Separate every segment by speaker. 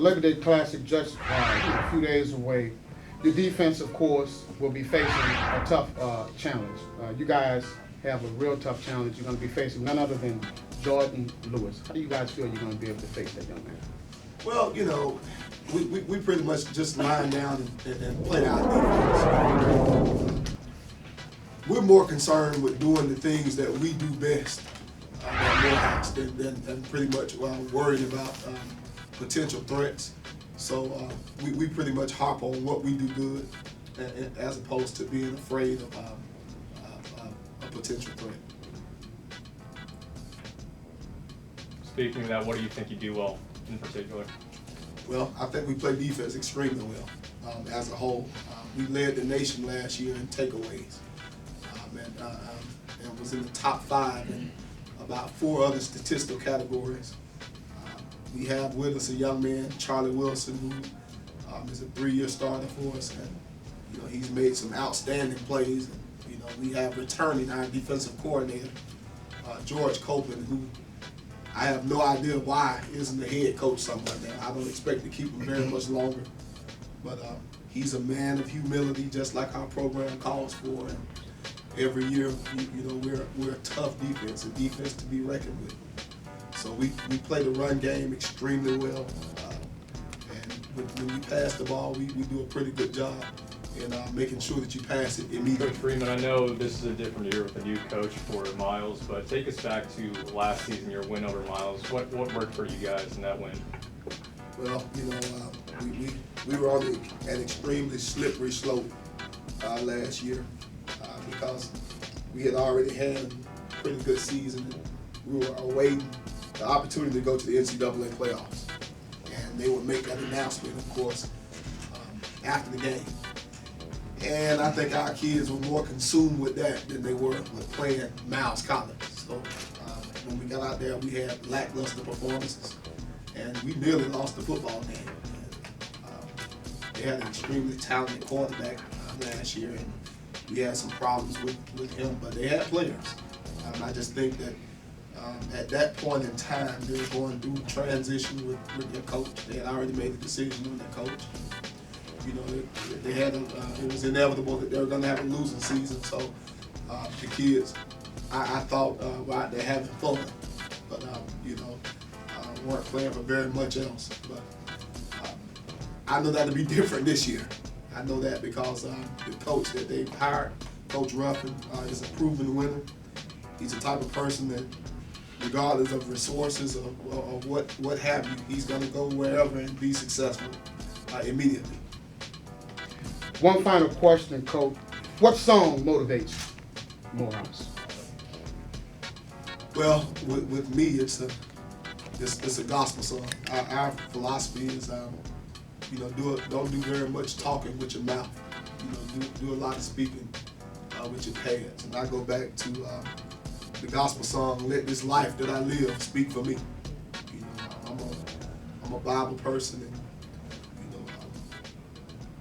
Speaker 1: Labor Day Classic just a few days away. Your defense, of course, will be facing a tough challenge. You guys have a real tough challenge. You're going to be facing none other than Jordan Lewis. How do you guys feel you're going to be able to face that young man?
Speaker 2: Well, you know, we pretty much just line down and play our defense. We're more concerned with doing the things that we do best at Morehouse than pretty much worried about potential threats. So we pretty much harp on what we do good as opposed to being afraid of a potential threat.
Speaker 3: Speaking of that, what do you think you do well in particular?
Speaker 2: Well, I think we play defense extremely well as a whole. We led the nation last year in takeaways and was in the top 5 in about 4 other statistical categories. We have with us a young man, Charlie Wilson, who is a 3-year starter for us, and you know he's made some outstanding plays. And, you know, we have returning our defensive coordinator, George Copeland, who I have no idea why isn't the head coach somewhere now. I don't expect to keep him very much longer, but he's a man of humility, just like our program calls for. And every year, you know, we're a tough defense, a defense to be reckoned with. So we play the run game extremely well, and when you pass the ball, we do a pretty good job in making sure that you pass it immediately.
Speaker 3: Coach Freeman, I know this is a different year with a new coach for Miles, but take us back to last season, your win over Miles. What worked for you guys in that win?
Speaker 2: Well, you know, we were on an extremely slippery slope last year because we had already had a pretty good season. We were awaiting the opportunity to go to the NCAA playoffs, and they would make that announcement, of course, after the game. And I think our kids were more consumed with that than they were with playing Miles College. So when we got out there, we had lackluster performances, and we nearly lost the football game. And, they had an extremely talented quarterback last year, and we had some problems with him, but they had players. I just think that at that point in time, they were going through transition with their coach. They had already made a decision on their coach. You know, they had it was inevitable that they were going to have a losing season. So the kids, I thought, were out there having fun, but you know, weren't playing for very much else. But I know that'll be different this year. I know that because the coach that they've hired, Coach Ruffin, is a proven winner. He's the type of person that, regardless of resources or what have you, he's going to go wherever and be successful immediately.
Speaker 1: One final question, Coach. What song motivates Morehouse?
Speaker 2: Well, with me, it's a gospel song. Our philosophy is, you know, don't do very much talking with your mouth. You know, do a lot of speaking with your hands. And I go back to the gospel song, "Let This Life That I Live Speak for Me." You know, I'm a Bible person, and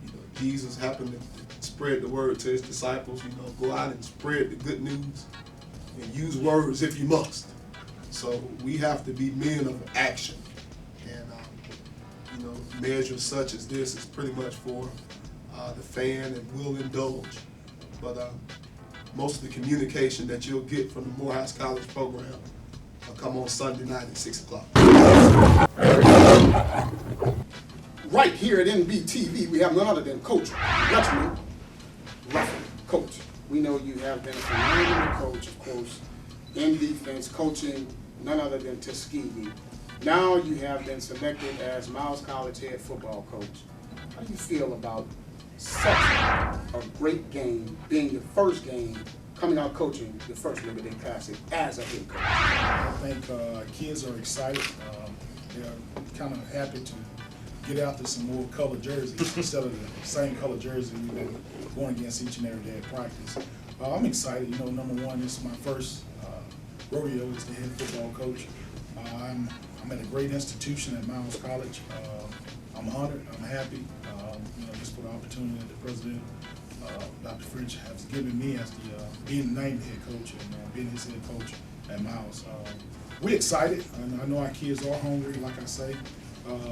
Speaker 2: you know, Jesus happened to spread the word to his disciples. You know, go out and spread the good news, and use words if you must. So we have to be men of action, and you know, measures such as this is pretty much for the fan and will indulge, but most of the communication that you'll get from the Morehouse College program will come on Sunday night at 6 o'clock.
Speaker 1: Right here at NBTV, we have none other than Coach Reginald Ruffin. Coach, we know you have been a phenomenal coach, of course, in defense, coaching none other than Tuskegee. Now you have been selected as Miles College head football coach. How do you feel about such a great game, being your first game, coming out coaching your first Labor Day Classic as a head coach?
Speaker 4: I think kids are excited. They're kind of happy to get after some more colored jerseys instead of the same color jersey we've been going against each and every day at practice. I'm excited. You know, number one, this is my first rodeo as the head football coach. I'm at a great institution at Miles College. I'm honored. I'm happy. You know, just for the opportunity that the president, Dr. French, has given me as the being named head coach and being his head coach at Miles. We're excited, and I know our kids are hungry, like I say.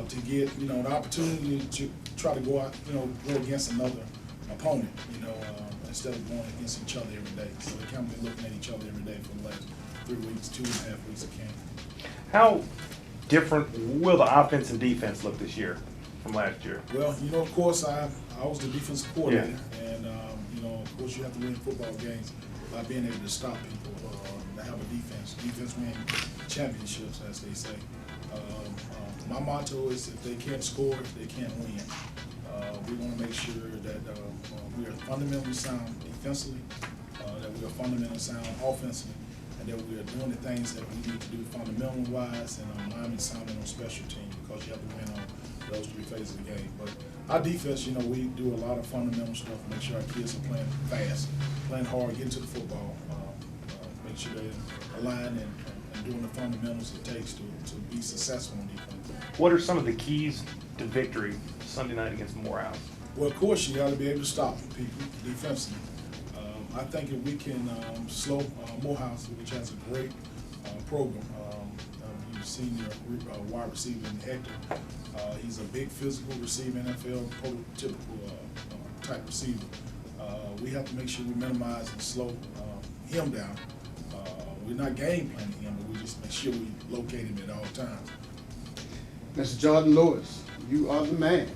Speaker 4: to get, an opportunity to try to go out, go against another opponent, instead of going against each other every day. So they kind of been looking at each other every day for the last 3 weeks, 2.5 weeks of camp.
Speaker 5: How different will the offense and defense look this year from last year?
Speaker 4: Well, of course, I was the defensive coordinator, and of course, you have to win football games by being able to stop people, to have a defense. Defense win championships, as they say. My motto is if they can't score, they can't win. We want to make sure that we are fundamentally sound defensively, that we are fundamentally sound offensively, and that we are doing the things that we need to do fundamental-wise and lineman sounding on special teams, because you have to win on those 3 phases of the game. But our defense, we do a lot of fundamental stuff, make sure our kids are playing fast, playing hard, getting to the football, make sure they're aligned and doing the fundamentals it takes to be successful on defense.
Speaker 5: What are some of the keys to victory Sunday night against Morehouse?
Speaker 4: Well, of course, you got to be able to stop people defensively. I think if we can slow Morehouse, which has a great program. You've seen your wide receiver in Hector. He's a big physical receiver, NFL prototypical type receiver. We have to make sure we minimize and slow him down. We're not game planning him, but we just make sure we locate him at all times.
Speaker 1: Mr. Jordan Lewis, you are the man.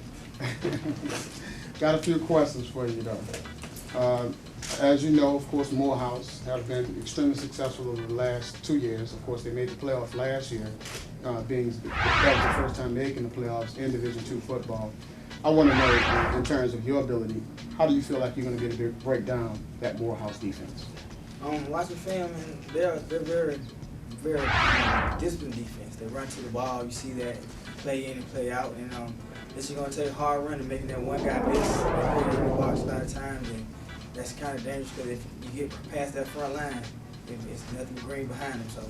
Speaker 1: Got a few questions for you, though. As you know, of course, Morehouse have been extremely successful over the last 2 years. Of course, they made the playoffs last year, that was the first time making the playoffs in Division II football. I want to know, in terms of your ability, how do you feel like you're going to be able to break down that Morehouse defense?
Speaker 6: Watching film, and they're very, very disciplined defense. They run to the ball. You see that play in and play out, and it's just gonna take a hard run to making that one guy miss. They put it in the box a lot of times, and that's kind of dangerous because if you get past that front line, it's nothing but green behind them. So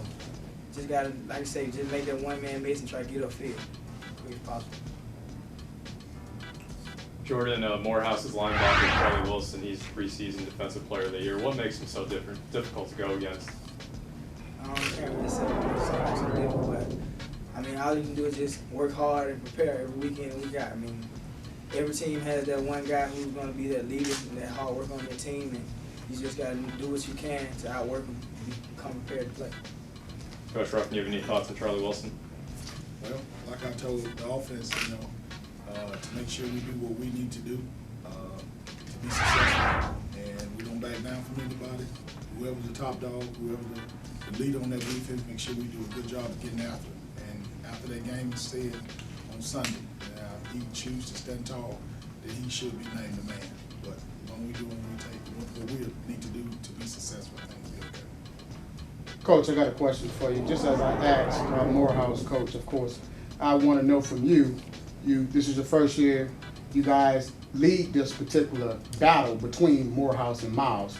Speaker 6: just gotta, like I say, just make that one man miss and try to get upfield as quick as possible.
Speaker 3: Jordan, Morehouse's linebacker, Charlie Wilson, he's preseason Defensive Player of the Year. What makes him so difficult to go against?
Speaker 6: I can't really say something different, but I mean, all you can do is just work hard and prepare every weekend and week out. I mean, every team has that one guy who's going to be that leader and that hard work on their team, and you just got to do what you can to outwork them and become prepared to play.
Speaker 3: Coach Ruffin, you have any thoughts on Charlie Wilson?
Speaker 4: Well, like I told the offense, to make sure we do what we need to do to be successful, and we don't back down from anybody. Whoever's the top dog, whoever the leader on that defense, make sure we do a good job of getting after it. And after that game is said on Sunday, he chooses to stand tall, then he should be named the man. But when we do what we need to do to be successful, I think we'll be okay.
Speaker 1: Coach, I got a question for you. Just as I asked Morehouse coach, of course, I want to know from you, this is your first year, you guys lead this particular battle between Morehouse and Miles.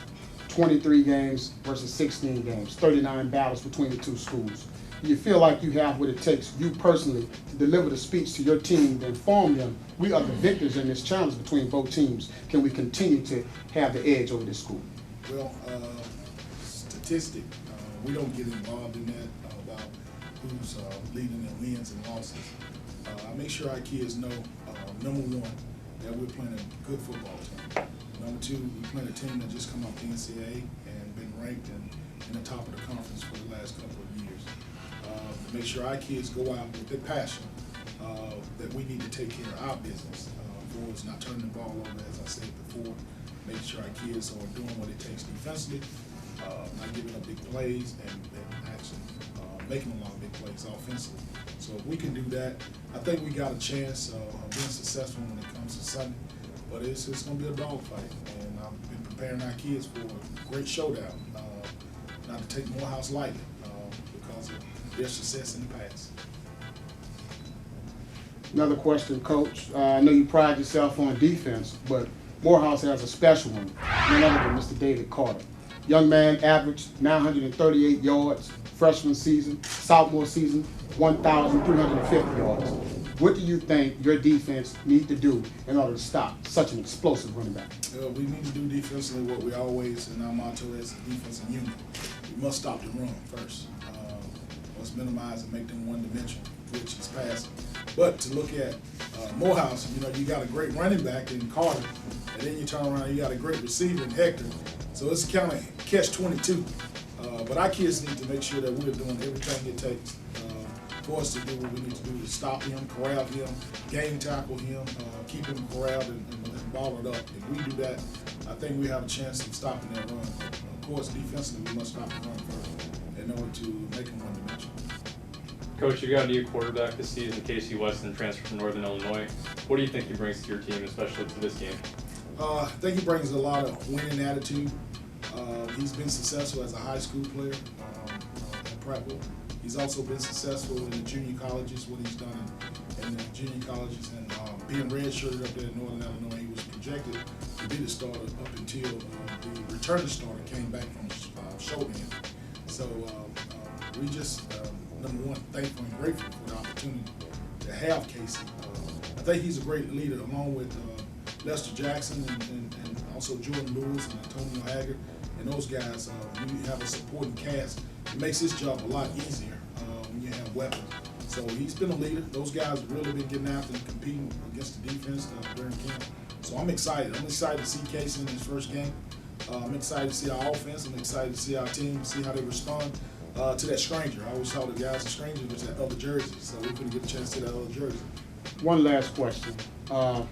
Speaker 1: 23 games versus 16 games, 39 battles between the two schools. Do you feel like you have what it takes, you personally, to deliver the speech to your team to inform them we are the victors in this challenge between both teams? Can we continue to have the edge over this school?
Speaker 4: Well, statistic, we don't get involved in that about who's leading in wins and losses. I make sure our kids know, number one, that we're playing a good football team. Number two, we're playing a team that just come off the NCAA and been ranked in the top of the conference for the last couple of years. To make sure our kids go out with their passion, that we need to take care of our business. For us not turning the ball over, as I said before, making sure our kids are doing what it takes defensively, not giving up big plays, and actually making a lot of big plays offensively. So if we can do that, I think we got a chance of being successful when it comes to Sunday. But it's going to be a dogfight, and I've been preparing our kids for a great showdown, not to take Morehouse lightly because of their success in the past.
Speaker 1: Another question, Coach. I know you pride yourself on defense, but Morehouse has a special one, none other than Mr. David Carter. Young man averaged 938 yards, freshman season, sophomore season, 1,350 yards. What do you think your defense need to do in order to stop such an explosive running back?
Speaker 4: We need to do defensively what we always, and our motto is defensive unit. We must stop the run first. Let's minimize and make them one-dimensional, which is passing. But to look at Morehouse, you know, you got a great running back in Carter, and then you turn around and you got a great receiver in Hector. So it's kind of catch-22. But our kids need to make sure that we're doing everything it takes for us to do what we need to do to stop him, corral him, game tackle him, keep him corralled and ball it up. If we do that, I think we have a chance of stopping that run. Of course, defensively, we must stop the run first in order to make him one-dimensional.
Speaker 3: Coach, you got a new quarterback this season, Casey Weston, transferred from Northern Illinois. What do you think he brings to your team, especially to this game?
Speaker 4: I think he brings a lot of winning attitude. He's been successful as a high school player at Prattville. He's also been successful in the junior colleges, what he's done in the junior colleges, and being redshirted up there in Northern Illinois, he was projected to be the starter up until the returning starter came back from shoulder injury. So we just, number one, thankful and grateful for the opportunity to have Casey. I think he's a great leader, along with Lester Jackson and also Jordan Lewis and Antonio Haggard, and those guys. You have a supporting cast. It makes his job a lot easier when you have weapons. So he's been a leader. Those guys have really been getting after and competing against the defense during camp. So I'm excited. I'm excited to see Casey in his first game. I'm excited to see our offense. I'm excited to see our team, see how they respond to that stranger. I always thought the guys, the stranger was that other jersey, so we couldn't get a chance to see that other jersey.
Speaker 7: One last question. I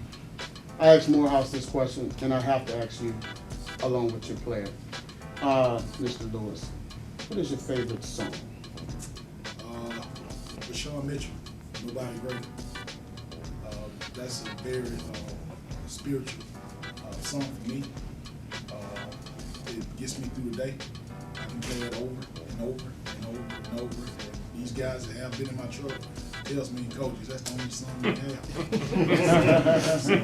Speaker 7: asked Morehouse this question, and I have to ask you along with your player. Mr. Lewis, what is your favorite song?
Speaker 4: Rashawn Mitchell, Nobody Greater. That's a very spiritual song for me. It gets me through the day. I can play it over and over and over and over. And these guys that have been in my truck tells me, coaches, that's the only song we have. So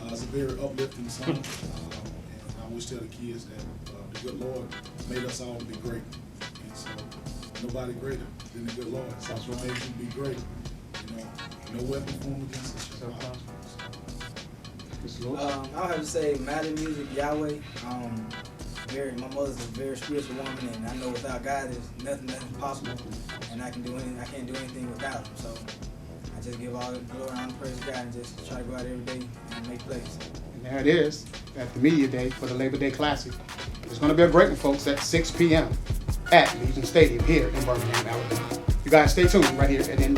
Speaker 4: it's a very uplifting song. And I always tell the kids that the good Lord made us all to be great. And so nobody greater than the good Lord. So that's what makes you be great. You know, no weapon formed against us shall prosper.
Speaker 6: I would have to say Matter Music, Yahweh. My mother's a very spiritual woman, and I know without God, there's nothing possible, and I can't do anything without Him. So I just give all the glory and praise to God, and just try to go out every day and make plays.
Speaker 7: And there it is, at the Media Day for the Labor Day Classic. It's going to be a great one, folks, at 6 p.m. at Legion Stadium here in Birmingham, Alabama. You guys stay tuned right here at NBTV.